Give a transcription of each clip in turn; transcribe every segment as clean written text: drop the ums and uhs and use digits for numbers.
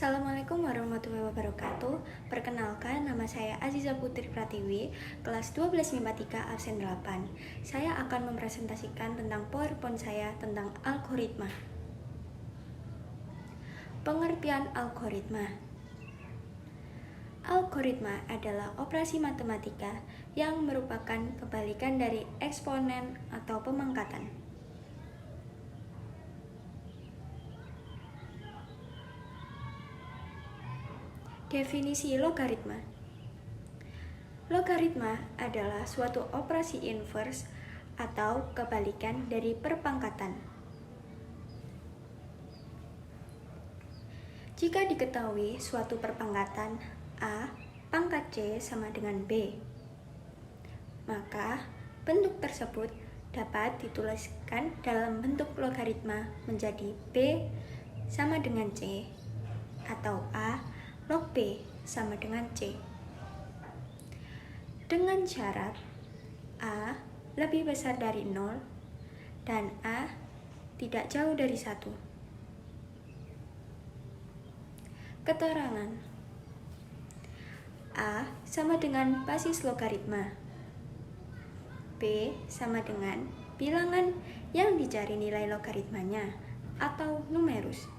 Assalamualaikum warahmatullahi wabarakatuh. Perkenalkan, nama saya Aziza Putri Pratiwi, kelas 12 MIPA 3 absen 8. Saya akan mempresentasikan tentang PowerPoint saya tentang algoritma. Pengertian algoritma. Algoritma adalah operasi matematika yang merupakan kebalikan dari eksponen atau pemangkatan. Definisi logaritma. Logaritma adalah suatu operasi inverse atau kebalikan dari perpangkatan. Jika diketahui suatu perpangkatan A pangkat C sama dengan B, maka bentuk tersebut dapat dituliskan dalam bentuk logaritma menjadi B sama dengan C atau A log B sama dengan C. Dengan syarat A lebih besar dari 0 dan A tidak jauh dari 1. Keterangan A sama dengan basis logaritma, B sama dengan bilangan yang dicari nilai logaritmanya atau numerus,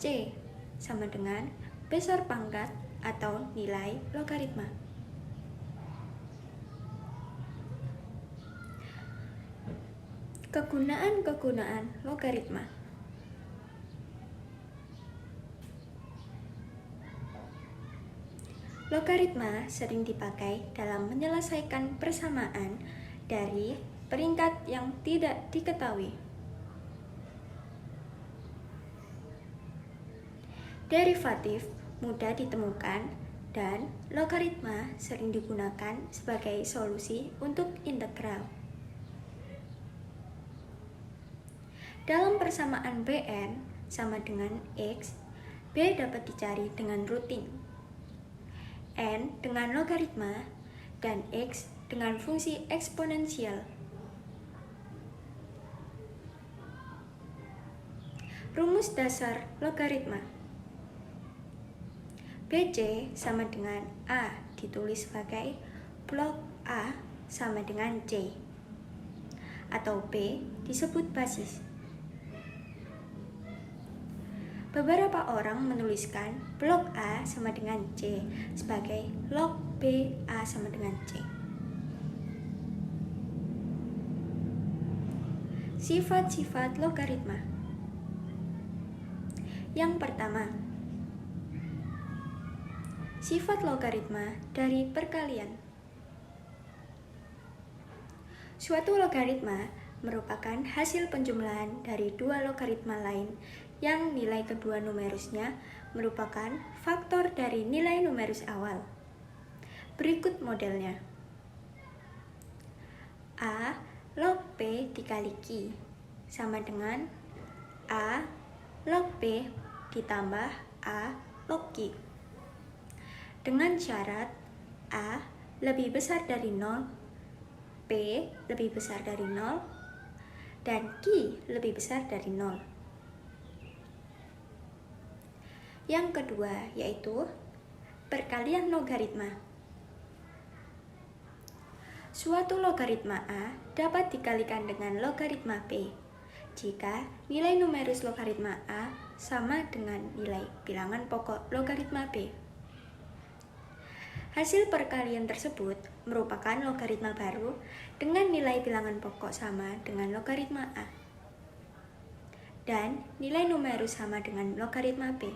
C sama dengan besar pangkat atau nilai logaritma. Kegunaan logaritma. Logaritma sering dipakai dalam menyelesaikan persamaan dari peringkat yang tidak diketahui. Derivatif mudah ditemukan dan logaritma sering digunakan sebagai solusi untuk integral. Dalam persamaan Bn sama dengan X, B dapat dicari dengan rutin, N dengan logaritma, dan X dengan fungsi eksponensial. Rumus dasar logaritma. BC sama dengan A ditulis sebagai blok A sama dengan C, atau B disebut basis. Beberapa orang menuliskan blok A sama dengan C sebagai log B A sama dengan C. Sifat-sifat logaritma. Yang pertama, sifat logaritma dari perkalian. Suatu logaritma merupakan hasil penjumlahan dari dua logaritma lain yang nilai kedua numerusnya merupakan faktor dari nilai numerus awal. Berikut modelnya. A log P dikali Q sama dengan A log P ditambah A log Q. Dengan syarat A lebih besar dari 0, P lebih besar dari 0, dan Q lebih besar dari 0. Yang kedua yaitu perkalian logaritma. Suatu logaritma A dapat dikalikan dengan logaritma P jika nilai numerus logaritma A sama dengan nilai bilangan pokok logaritma P. Hasil perkalian tersebut merupakan logaritma baru dengan nilai bilangan pokok sama dengan logaritma A dan nilai numerus sama dengan logaritma P.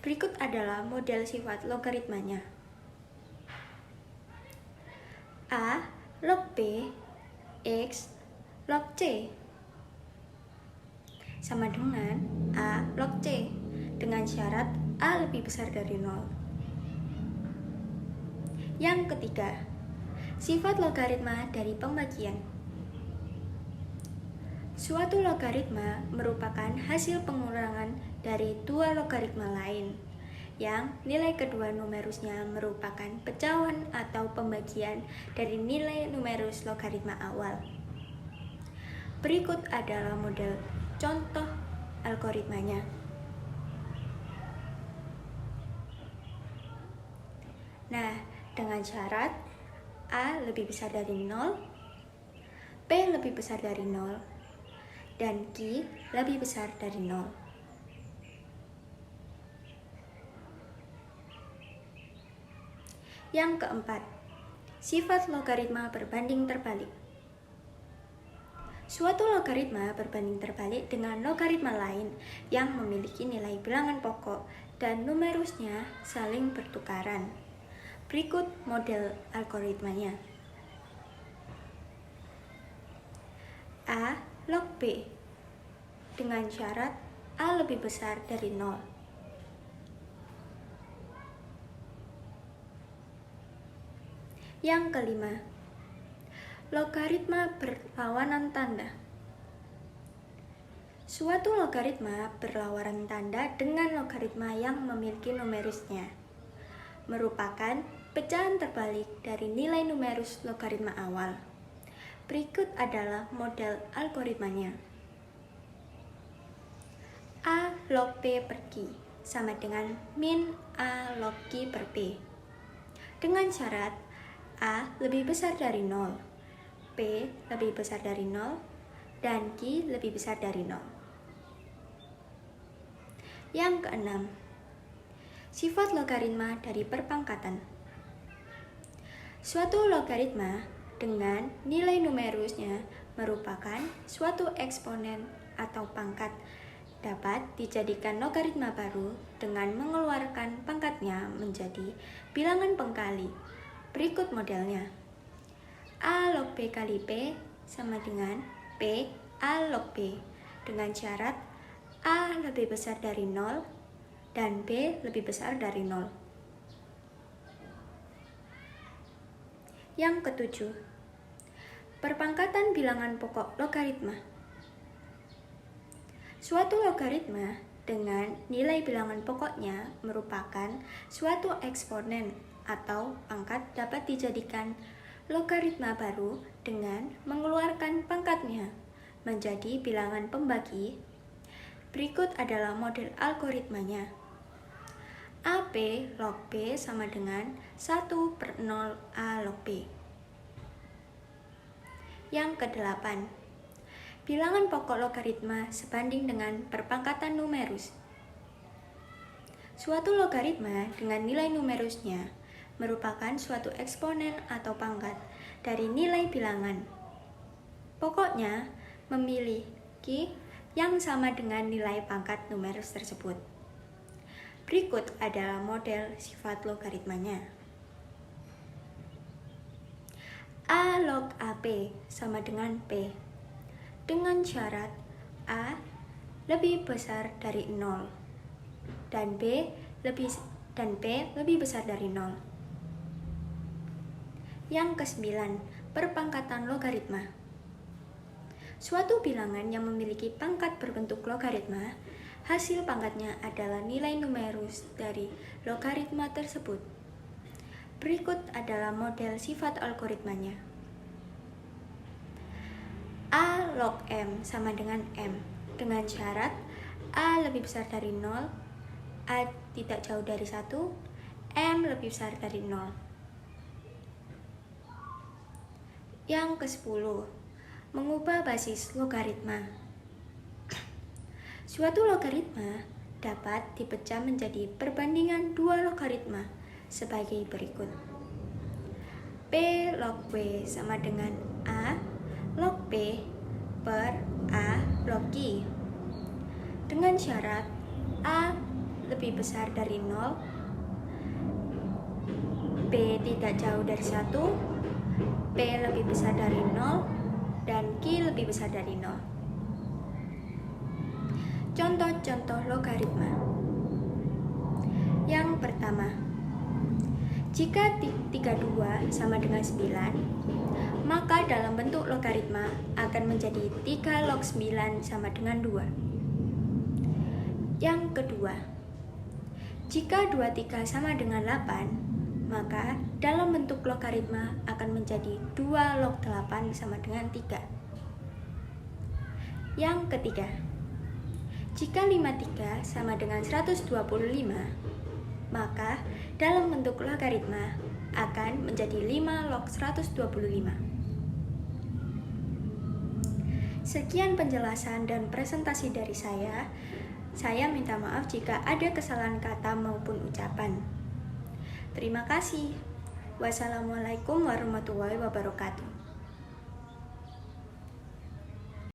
Berikut adalah model sifat logaritmanya. A log P X log C sama dengan A log C dengan syarat A lebih besar dari 0. Yang ketiga, sifat logaritma dari pembagian. Suatu logaritma merupakan hasil pengurangan dari dua logaritma lain yang nilai kedua numerusnya merupakan pecahan atau pembagian dari nilai numerus logaritma awal. Berikut adalah model contoh algoritmanya. dengan syarat A lebih besar dari 0, P lebih besar dari 0, dan Q lebih besar dari 0. Yang keempat, sifat logaritma berbanding terbalik. Suatu logaritma berbanding terbalik dengan logaritma lain yang memiliki nilai bilangan pokok dan numerusnya saling bertukaran. Berikut model algoritmanya. A log B dengan syarat A lebih besar dari 0. Yang kelima, logaritma berlawanan tanda. Suatu logaritma berlawanan tanda dengan logaritma yang memiliki numerusnya merupakan pecahan terbalik dari nilai numerus logaritma awal. Berikut adalah model algoritmanya. A log P per Q sama dengan min A log Q per P. Dengan syarat A lebih besar dari 0, P lebih besar dari 0, dan Q lebih besar dari 0. Yang keenam, sifat logaritma dari perpangkatan. Suatu logaritma dengan nilai numerusnya merupakan suatu eksponen atau pangkat dapat dijadikan logaritma baru dengan mengeluarkan pangkatnya menjadi bilangan pengkali. Berikut modelnya. A log P kali P sama dengan P A log P dengan syarat A lebih besar dari 0 dan B lebih besar dari 0. Yang ketujuh, perpangkatan bilangan pokok logaritma. Suatu logaritma dengan nilai bilangan pokoknya merupakan suatu eksponen atau pangkat dapat dijadikan logaritma baru dengan mengeluarkan pangkatnya menjadi bilangan pembagi. Berikut adalah model algoritmanya. AP log B sama dengan 1/0 A log B. Yang kedelapan, bilangan pokok logaritma sebanding dengan perpangkatan numerus. Suatu logaritma dengan nilai numerusnya merupakan suatu eksponen atau pangkat dari nilai bilangan. Pokoknya memiliki yang sama dengan nilai pangkat numerus tersebut. Berikut adalah model sifat logaritmanya. A log AP sama dengan P dengan syarat A lebih besar dari 0 dan P lebih besar dari 0. Yang kesembilan, perpangkatan logaritma. Suatu bilangan yang memiliki pangkat berbentuk logaritma, hasil pangkatnya adalah nilai numerus dari logaritma tersebut. Berikut adalah model sifat algoritmanya. A log M sama dengan M dengan syarat A lebih besar dari 0, A tidak jauh dari 1, M lebih besar dari 0. Yang ke-10, mengubah basis logaritma. Suatu logaritma dapat dipecah menjadi perbandingan dua logaritma sebagai berikut. P log W sama dengan A log P per A log Q. Dengan syarat A lebih besar dari 0, P tidak jauh dari 1, P lebih besar dari 0, dan Q lebih besar dari 0. Contoh-contoh logaritma. Yang pertama, jika 32 sama dengan 9, maka dalam bentuk logaritma akan menjadi 3 log 9 sama dengan 2. Yang kedua, jika 23 sama dengan 8, maka dalam bentuk logaritma akan menjadi 2 log 8 sama dengan 3. Yang ketiga, jika 53 sama dengan 125, maka dalam bentuk logaritma akan menjadi 5 log 125. Sekian penjelasan dan presentasi dari saya. Saya minta maaf jika ada kesalahan kata maupun ucapan. Terima kasih. Wassalamualaikum warahmatullahi wabarakatuh.